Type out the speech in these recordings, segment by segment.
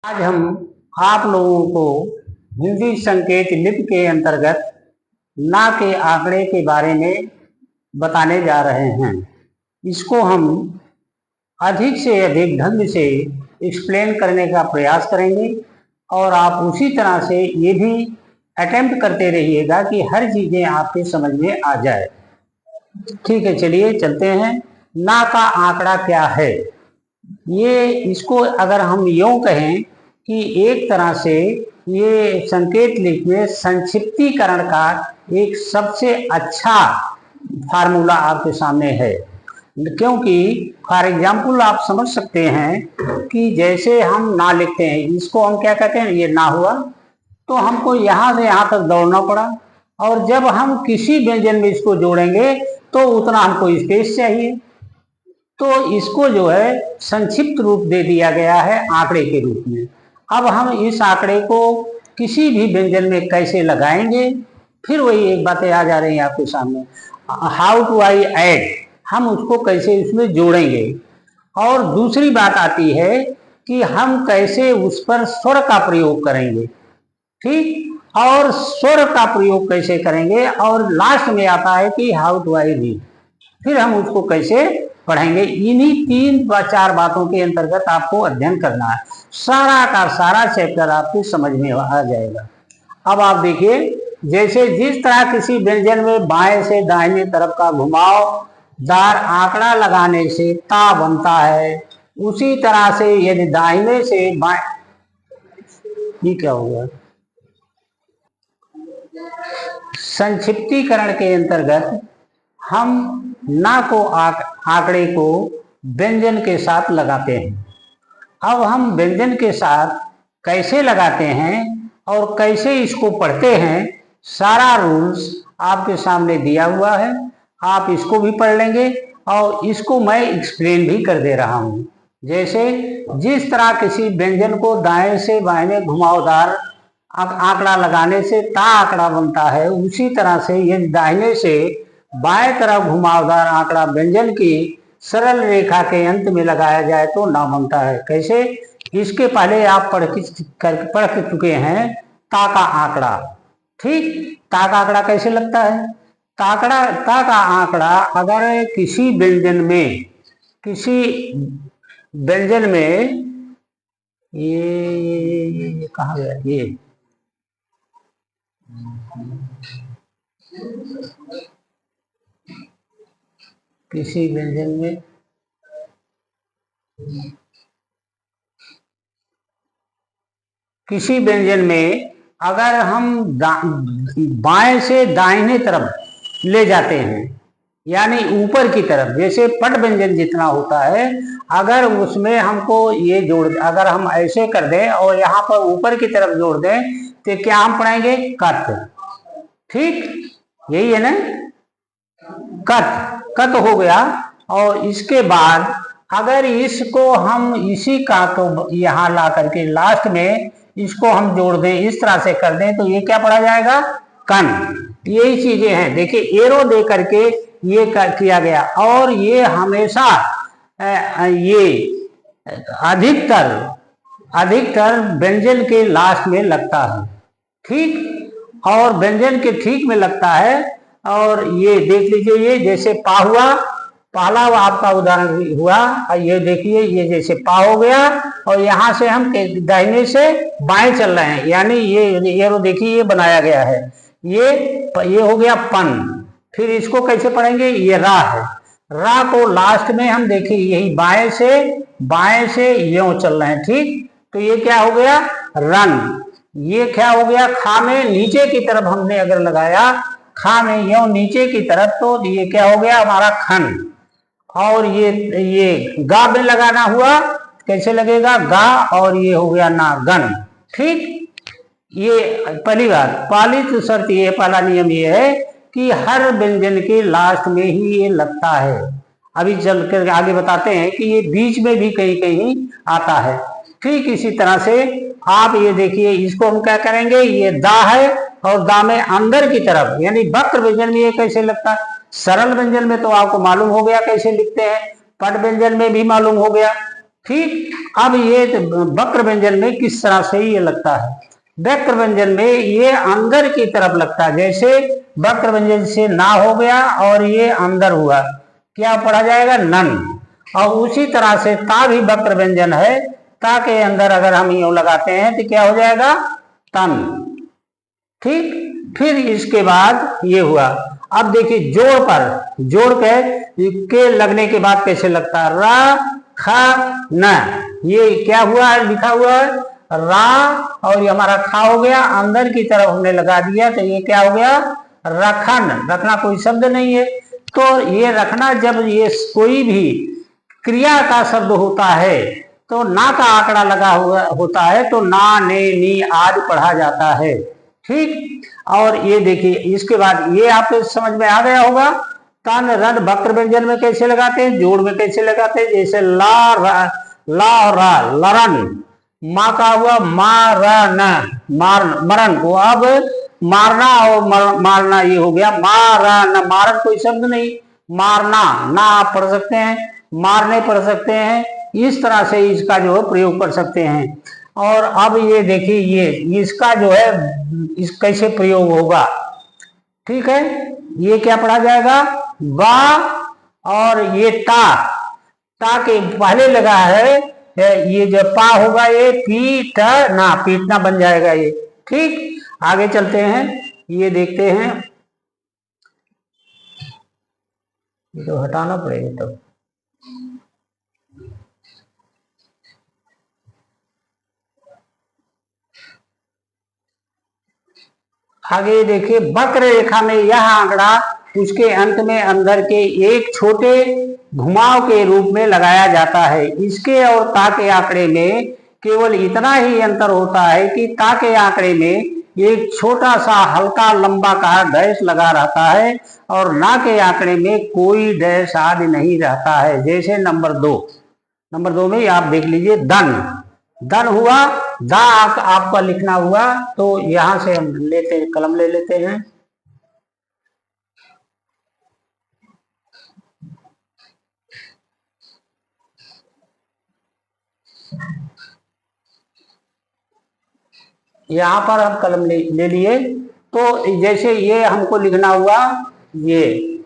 आज हम आप लोगों को हिंदी संकेत लिपि के अंतर्गत ना के आंकड़े के बारे में बताने जा रहे हैं। इसको हम अधिक से अधिक ढंग से एक्सप्लेन करने का प्रयास करेंगे और आप उसी तरह से ये भी अटेम्प्ट करते रहिएगा कि हर चीज़ें आपके समझ में आ जाए। ठीक है, चलिए चलते हैं। ना का आंकड़ा क्या है? ये इसको अगर हम यूँ कहें कि एक तरह से ये संकेत लिपि में संक्षिप्तीकरण का एक सबसे अच्छा फार्मूला आपके सामने है। क्योंकि फॉर एग्जाम्पल आप समझ सकते हैं कि जैसे हम ना लिखते हैं, इसको हम क्या कहते हैं, ये ना हुआ तो हमको यहाँ से यहाँ तक दौड़ना पड़ा, और जब हम किसी व्यंजन में इसको जोड़ेंगे तो उतना हमको स्पेस चाहिए, तो इसको जो है संक्षिप्त रूप दे दिया गया है आंकड़े के रूप में। अब हम इस आंकड़े को किसी भी व्यंजन में कैसे लगाएंगे, फिर वही एक बातें आ जा रही हैं आपके सामने। हाउ टू आई ऐड, हम उसको कैसे इसमें जोड़ेंगे। और दूसरी बात आती है कि हम कैसे उस पर स्वर का प्रयोग करेंगे। ठीक, और स्वर का प्रयोग कैसे करेंगे, और लास्ट में आता है कि हाउ टू आई रीड, फिर हम उसको कैसे पढ़ेंगे। इन्हीं 3-4 बातों के अंतर्गत आपको अध्ययन करना है। सारा का सारा चैप्टर आपको समझ में आ जाएगा। अब आप देखिए, जैसे जिस तरह किसी व्यंजन में बाएं से दाहिने तरफ का घुमावदार आंकड़ा लगाने से ता बनता है, उसी तरह से यदि दाहिने से बाएं, ये क्या होगा, संक्षिप्तीकरण के अंतर्गत हम ना को आंकड़े को व्यंजन के साथ लगाते हैं। अब हम व्यंजन के साथ कैसे लगाते हैं और कैसे इसको पढ़ते हैं, सारा रूल्स आपके सामने दिया हुआ है। आप इसको भी पढ़ लेंगे और इसको मैं एक्सप्लेन भी कर दे रहा हूँ। जैसे जिस तरह किसी व्यंजन को दाएं से बाएं घुमावदार आंकड़ा लगाने से ता आंकड़ा बनता है, उसी तरह से यदि दाहिने से बाएं तरफ घुमावदार आंकड़ा व्यंजन की सरल रेखा के अंत में लगाया जाए तो ना बनता है। कैसे? इसके पहले आप पढ़ चुके हैं ता का आंकड़ा। ठीक, ता का आंकड़ा कैसे लगता है? ता का आंकड़ा अगर किसी व्यंजन में ये कहाँ गया, ये किसी व्यंजन में अगर हम बाएं से दाहिने तरफ ले जाते हैं, यानी ऊपर की तरफ, जैसे पट व्यंजन जितना होता है, अगर उसमें हमको ये जोड़, अगर हम ऐसे कर दें और यहाँ पर ऊपर की तरफ जोड़ दें तो क्या हम पढ़ेंगे, कत। ठीक, यही है ना, कत हो गया। और इसके बाद अगर इसको हम इसी का तो यहाँ ला करके लास्ट में इसको हम जोड़ दें, इस तरह से कर दें तो ये क्या पढ़ा जाएगा, कन। यही चीजें हैं, देखिए एरो दे करके ये किया गया। और ये हमेशा ये अधिकतर व्यंजन के लास्ट में लगता है। ठीक, और व्यंजन के ठीक में लगता है। और ये देख लीजिए, ये जैसे पा हुआ, पहला आपका उदाहरण हुआ, ये देखिए ये जैसे पा हो गया, और यहाँ से हम दाहिने से बाएं चल रहे हैं, यानी ये देखिए ये बनाया गया है, ये हो गया पन। फिर इसको कैसे पढ़ेंगे, ये रा है, रा को लास्ट में हम देखिए यही बाएं से यूं चल रहे हैं। ठीक, तो ये क्या हो गया, रन। ये क्या हो गया, खा में नीचे की तरफ हमने अगर लगाया, खा में यूं नीचे की तरफ, तो ये क्या हो गया हमारा खन। और ये गा में लगाना हुआ, कैसे लगेगा, गा, और ये हो गया ना, गन। ठीक, ये पहली बात, पहली शर्त ये, पहला नियम ये है कि हर व्यंजन के लास्ट में ही ये लगता है। अभी चल कर आगे बताते हैं कि ये बीच में भी कहीं कहीं आता है। ठीक, इसी तरह से आप ये देखिए, इसको हम क्या करेंगे, ये दा है, और दा में अंदर की तरफ, यानी वक्र व्यंजन में ये कैसे लगता है। सरल व्यंजन में तो आपको मालूम हो गया कैसे लिखते हैं, पट व्यंजन में भी मालूम हो गया। ठीक। अब ये वक्र व्यंजन में किस तरह से ये लगता है, वक्र व्यंजन में ये अंदर की तरफ लगता है, जैसे वक्र व्यंजन से ना हो गया और ये अंदर हुआ, क्या पढ़ा जाएगा, नन। और उसी तरह से ता भी वक्र व्यंजन है, ता के अंदर अगर हम यूं लगाते हैं तो क्या हो जाएगा, तन। ठीक। फिर इसके बाद ये हुआ। अब देखिए जोड़ पर, जोड़ के लगने के बाद कैसे लगता है, रा खा न, ये क्या हुआ है, लिखा हुआ है रा और ये हमारा खा हो गया, अंदर की तरफ हमने लगा दिया तो ये क्या हो गया, रखन। रखना कोई शब्द नहीं है, तो ये रखना जब ये कोई भी क्रिया का शब्द होता है तो ना का आंकड़ा लगा हुआ होता है तो ना ने नी आदि पढ़ा जाता है। ठीक। और ये देखिए इसके बाद ये आपको समझ में आ गया होगा, तन रन वक्र व्यंजन में कैसे लगाते हैं, जोड़ में कैसे लगाते हैं, जैसे ला और रा, लरन। माँ का हुआ मारन, मरन को अब मारना और मारना ये हो गया मारन। मारन कोई शब्द नहीं, मारना ना आप पढ़ सकते हैं, मारने पढ़ सकते हैं, इस तरह से इसका जो है प्रयोग कर सकते हैं। और अब ये देखिए ये इसका जो है इस कैसे प्रयोग होगा, ठीक है। ये क्या पढ़ा जाएगा, बा और ये ता के पहले लगा है, ये जो पा होगा ये पीटना, पीटना बन जाएगा ये। ठीक। आगे चलते हैं, ये देखते हैं, ये तो हटाना पड़ेगा तब। आगे देखिए वक्र रेखा में यह आंकड़ा उसके अंत में अंदर के एक छोटे घुमाव के रूप में लगाया जाता है। इसके और ता के आंकड़े में केवल इतना ही अंतर होता है कि ता के आंकड़े में एक छोटा सा हल्का लंबा का डैश लगा रहता है और ना के आंकड़े में कोई डैश आदि नहीं रहता है। जैसे नंबर 2 में आप देख लीजिए, दन हुआ, दा आपका लिखना हुआ, तो यहां से हम लेते हैं, कलम ले लेते हैं। यहां पर हम कलम ले लिए, तो जैसे ये हमको लिखना हुआ, ये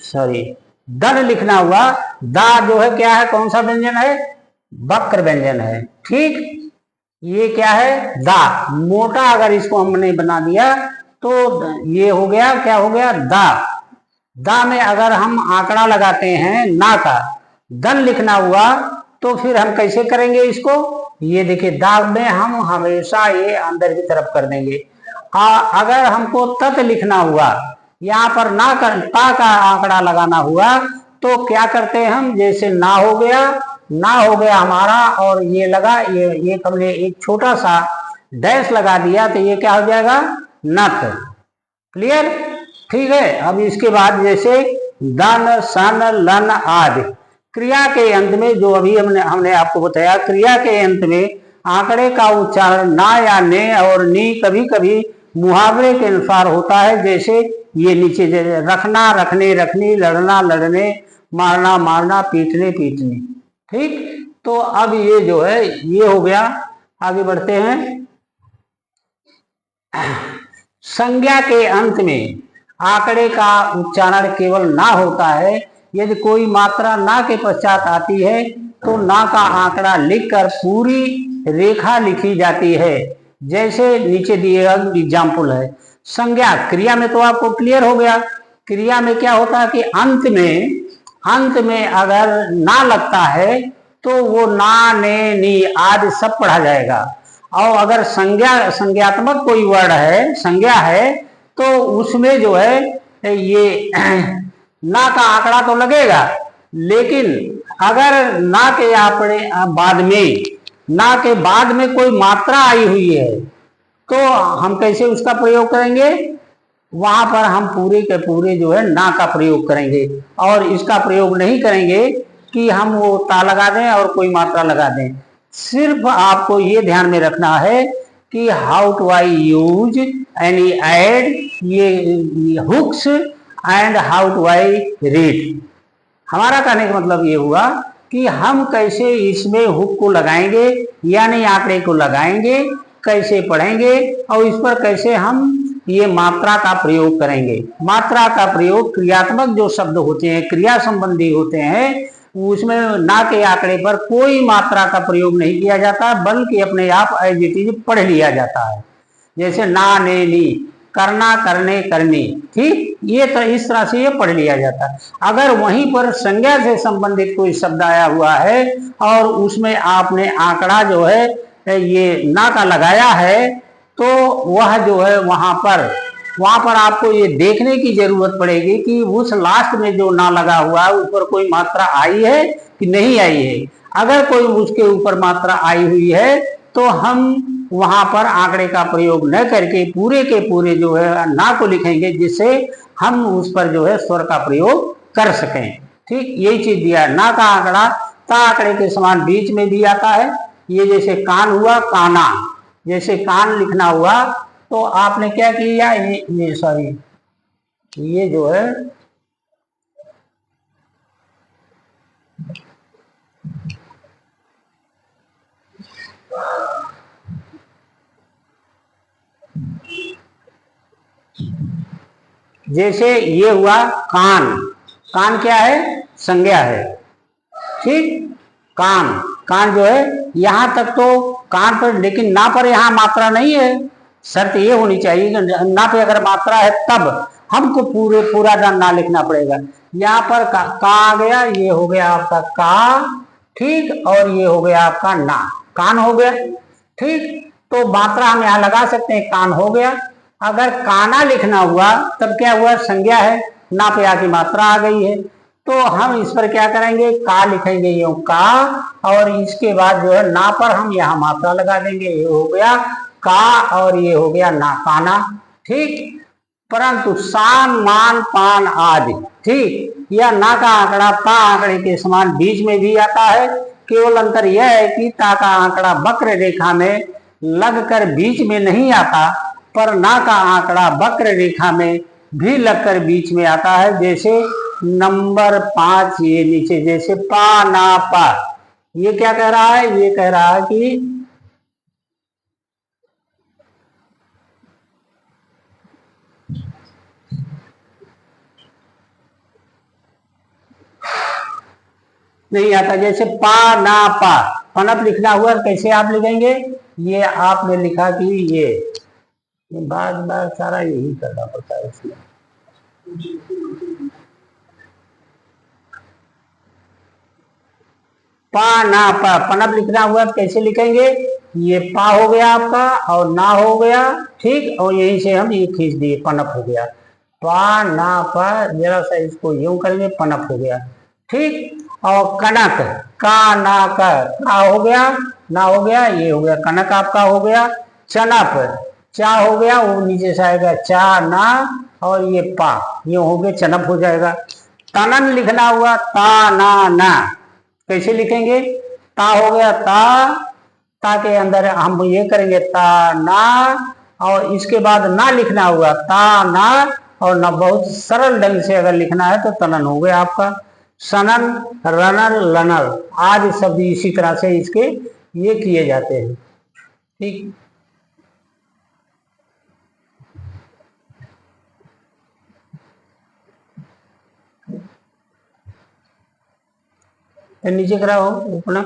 सॉरी दन लिखना हुआ, दा जो है क्या है, कौन सा व्यंजन है, वक्र व्यंजन है। ठीक। ये क्या है, दा मोटा, अगर इसको हमने बना दिया तो ये हो गया, क्या हो गया, दा में अगर हम आंकड़ा लगाते हैं ना का, दन लिखना हुआ, तो फिर हम कैसे करेंगे इसको, ये देखिए दाग में हम हमेशा ये अंदर की तरफ कर देंगे। अगर हमको तत लिखना हुआ, यहाँ पर ना कर ता का आंकड़ा लगाना हुआ, तो क्या करते हैं हम, जैसे ना हो गया हमारा और ये लगा, ये हमने एक छोटा सा डैश लगा दिया तो ये क्या हो जाएगा, नत। क्लियर। ठीक है। अब इसके बाद जैसे दन सन लन आदि क्रिया के अंत में, जो अभी हमने आपको बताया, क्रिया के अंत में आंकड़े का उच्चारण ना या ने और नी कभी कभी मुहावरे के अनुसार होता है। जैसे ये नीचे रखना रखने, रखनी, लड़ना लड़ने, मारना मारना, पीटने पीटने। ठीक। तो अब ये जो है ये हो गया। आगे बढ़ते हैं। संज्ञा के अंत में आंकड़े का उच्चारण केवल ना होता है। यदि कोई मात्रा ना के पश्चात आती है तो ना का आंकड़ा लिखकर पूरी रेखा लिखी जाती है। जैसे नीचे दिए गए एग्जाम्पल है। संज्ञा क्रिया में तो आपको क्लियर हो गया। क्रिया में क्या होता है कि अंत में अगर ना लगता है तो वो ना ने नी आदि सब पढ़ा जाएगा। और अगर संज्ञात्मक कोई वर्ड है, संज्ञा है, तो उसमें जो है ये ना का आंकड़ा तो लगेगा, लेकिन अगर ना के बाद में कोई मात्रा आई हुई है तो हम कैसे उसका प्रयोग करेंगे, वहां पर हम पूरे के पूरे जो है ना का प्रयोग करेंगे। और इसका प्रयोग नहीं करेंगे कि हम वो ता लगा दें और कोई मात्रा लगा दें। सिर्फ आपको ये ध्यान में रखना है कि how to I use any ad, ये hooks and how to I read. हमारा कहने का मतलब ये हुआ कि हम कैसे इसमें हुक को लगाएंगे, यानी आंकड़े को लगाएंगे, कैसे पढ़ेंगे और इस पर कैसे हम ये मात्रा का प्रयोग करेंगे। मात्रा का प्रयोग क्रियात्मक जो शब्द होते हैं, क्रिया संबंधी होते हैं, उसमें ना के आंकड़े पर कोई मात्रा का प्रयोग नहीं किया जाता, बल्कि अपने आप एज इट इज पढ़ लिया जाता है। जैसे ना, ने, नी, करना, करने, करनी, ठीक, ये तो इस तरह से ये पढ़ लिया जाता है। अगर वहीं पर संज्ञा से संबंधित कोई शब्द आया हुआ है और उसमें आपने आंकड़ा जो है ये ना का लगाया है, तो वह जो है वहां पर आपको ये देखने की जरूरत पड़ेगी कि उस लास्ट में जो ना लगा हुआ है ऊपर कोई मात्रा आई है कि नहीं आई है। अगर कोई उसके ऊपर मात्रा आई हुई है तो हम वहां पर आंकड़े का प्रयोग न करके पूरे के पूरे जो है ना को लिखेंगे, जिससे हम उस पर जो है स्वर का प्रयोग कर सकें। ठीक, यही चीज दिया है। ना का आंकड़ा ता आंकड़े के समान बीच में भी आता है। ये जैसे कान हुआ, काना, जैसे कान लिखना हुआ तो आपने क्या किया, ये सॉरी, ये जो है जैसे ये हुआ कान, कान क्या है, संज्ञा है। ठीक, कान, कान जो है यहां तक तो कान पर, लेकिन ना पर यहां मात्रा नहीं है। शर्त ये होनी चाहिए कि ना पे अगर मात्रा है तब हमको पूरा ना लिखना पड़ेगा। यहाँ पर का आ गया, ये हो गया आपका का, ठीक, और ये हो गया आपका ना, कान हो गया। ठीक, तो मात्रा हम यहाँ लगा सकते हैं, कान हो गया। अगर काना लिखना हुआ तब क्या हुआ, संज्ञा है, ना पे आके मात्रा आ गई है, तो हम इस पर क्या करेंगे, का लिखेंगे, यूं का, और इसके बाद जो है ना पर हम यहाँ मात्रा लगा देंगे। ये हो गया का और ये हो गया ना, काना। ठीक, परंतु सान, मान, पान आदि, ठीक, यह ना का आंकड़ा ता आंकड़े के समान बीच में भी आता है। केवल अंतर यह है कि ता का आंकड़ा वक्र रेखा में लगकर बीच में नहीं आता, पर ना का आंकड़ा वक्र रेखा में भी लगकर बीच में आता है। जैसे नंबर 5 ये नीचे, जैसे पा ना पा, ये क्या कह रहा है, ये कह रहा है कि नहीं आता। जैसे पा ना पा, पनप लिखना हुआ, कैसे आप लिखेंगे, ये आपने लिखा कि ये बार बार सारा यही करना पड़ता है इसमें। पा ना पा, पनप लिखना हुआ कैसे लिखेंगे, ये पा हो गया आपका और ना हो गया, ठीक, और यहीं से हम ये खींच दिए, पनप हो गया। पा ना पा, जरा सा इसको यूं करेंगे, पनप हो गया। ठीक, और कनक, का ना का हो गया, ना हो गया, ये हो गया कनक आपका हो गया। चनप, चा हो गया, वो नीचे से आएगा चा ना, और ये पा, ये हो गया चनप हो जाएगा। तनन लिखना हुआ, ता ना, कैसे लिखेंगे, ता हो गया ता के अंदर हम ये करेंगे ता ना, और इसके बाद ना लिखना हुआ, ता ना और ना, बहुत सरल ढंग से अगर लिखना है तो तनन हो गया आपका। सनन, रनर, लनर आदि शब्द इसी तरह से इसके ये किए जाते हैं। ठीक, तो नीचे कराओ अपना,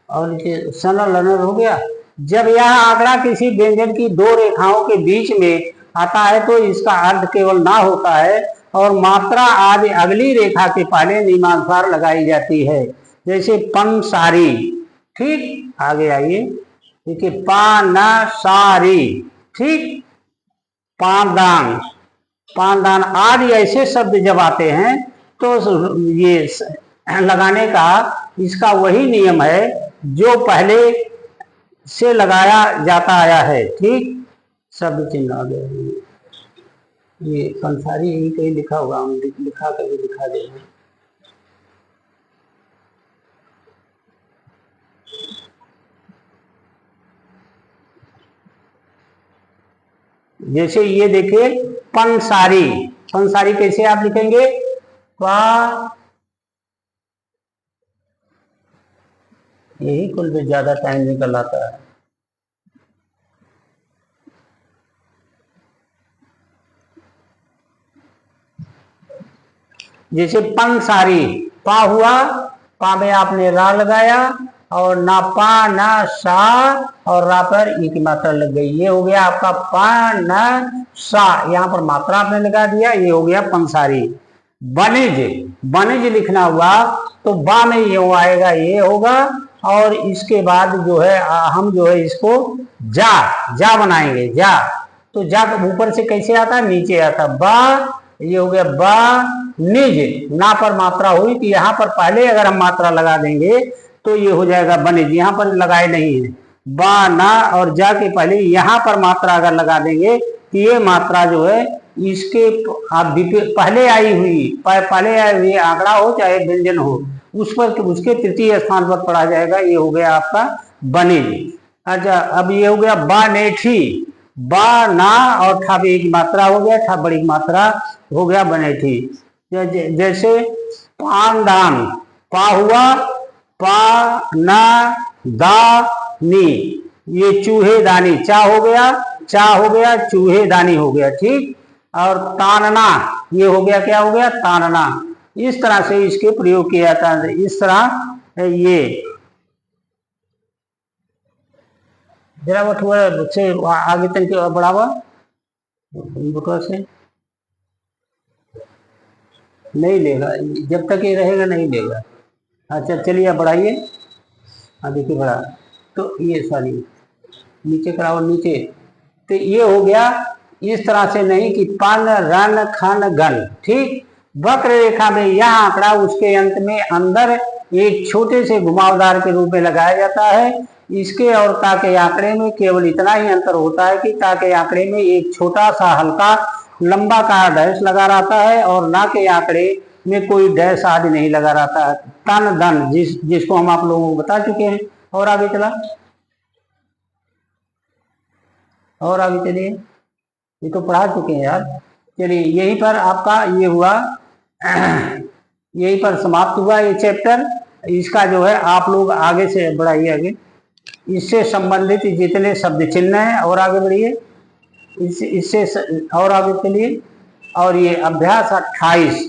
और नीचे सनर लनर हो गया। जब यह आंकड़ा किसी व्यंजन की दो रेखाओं के बीच में आता है तो इसका अर्थ केवल ना होता है और मात्रा आदि अगली रेखा के पहले नियमानुसार लगाई जाती है। जैसे पंसारी, ठीक, आगे आइए, देखिए पाना सारी, ठीक, पादान, पादान आदि ऐसे शब्द जब आते हैं तो ये लगाने का इसका वही नियम है जो पहले से लगाया जाता आया है। ठीक, शब्द चिन्ह आ गया, ये पंसारी यही कहीं लिखा होगा, हम लिखा करके दिखा देंगे। जैसे ये देखिए पंसारी, पंसारी कैसे आप लिखेंगे, पा यही कुल भी ज्यादा टाइम निकल आता है। जैसे पंसारी, पा हुआ, पा में आपने रा लगाया और ना पा ना सा और रा पर ई की मात्रा लग गई, ये हो गया आपका पा न सा, यहाँ पर मात्रा आपने लगा दिया, ये हो गया पंसारी। वनिज, वनिज लिखना हुआ तो बा में ये आएगा, ये होगा, और इसके बाद जो है हम जो है इसको जा, जा बनाएंगे, जा। तो जा ऊपर से कैसे आता, नीचे आता, बा, ये हो गया बा निज, ना पर मात्रा हुई तो यहाँ पर पहले अगर हम मात्रा लगा देंगे तो ये हो जाएगा बनिज, यहाँ पर लगाए नहीं है, बा ना और जा के पहले यहाँ पर मात्रा अगर लगा देंगे तो ये मात्रा जो है इसके आप पहले आई हुई आंकड़ा हो चाहे व्यंजन हो, उस पर उसके तृतीय स्थान पर पढ़ा जाएगा, ये हो गया आपका बनिज। अच्छा, अब ये हो गया बा नेठी, बा ना और ठा भी एक मात्रा हो गया, ठा बड़ी मात्रा हो गया बनेठी। जैसे पान दान, पा हुआ, पा ना दा नी, ये चूहे दानी, चा हो गया, चा हो गया, चूहे दानी हो गया, ठीक। और तानना, ये हो गया, क्या हो गया, तानना। इस तरह से इसके प्रयोग किया जाता है। इस तरह ये जरा वो थोड़ा से आगे तक बढ़ावा, बटुआ से नहीं लेगा, जब तक ये रहेगा नहीं लेगा। अच्छा चलिए आप बढ़ाइए, हाँ देखिए बढ़ा, तो ये सॉरी नीचे कराओ, नीचे। तो ये हो गया, इस तरह से नहीं कि पन रन खन गन, ठीक। वक्र रेखा में यह आंकड़ा उसके अंत में अंदर एक छोटे से घुमावदार के रूप में लगाया जाता है। इसके और ता के आंकड़े में केवल इतना ही अंतर होता है कि ता के आंकड़े में एक छोटा सा हल्का लंबा का डैश लगा रहता है और ना के आंकड़े में कोई डैश आदि नहीं लगा रहता है। तन धन जिसको हम आप लोगों को बता चुके हैं। और आगे चला, और आगे चलिए, ये तो पढ़ा चुके हैं यार। चलिए यहीं पर आपका ये हुआ, यहीं पर समाप्त हुआ ये चैप्टर। इसका जो है आप लोग आगे से बढ़ाइए, आगे इससे संबंधित जितने शब्द चिन्ह हैं और आगे बढ़िए, इससे और आगे चलिए। और ये अभ्यास 28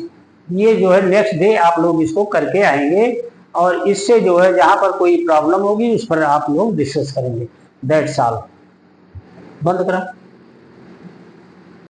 ये जो है नेक्स्ट डे आप लोग इसको करके आएंगे और इससे जो है जहां पर कोई प्रॉब्लम होगी उस पर आप लोग डिस्कस करेंगे। That's all. बंद करा।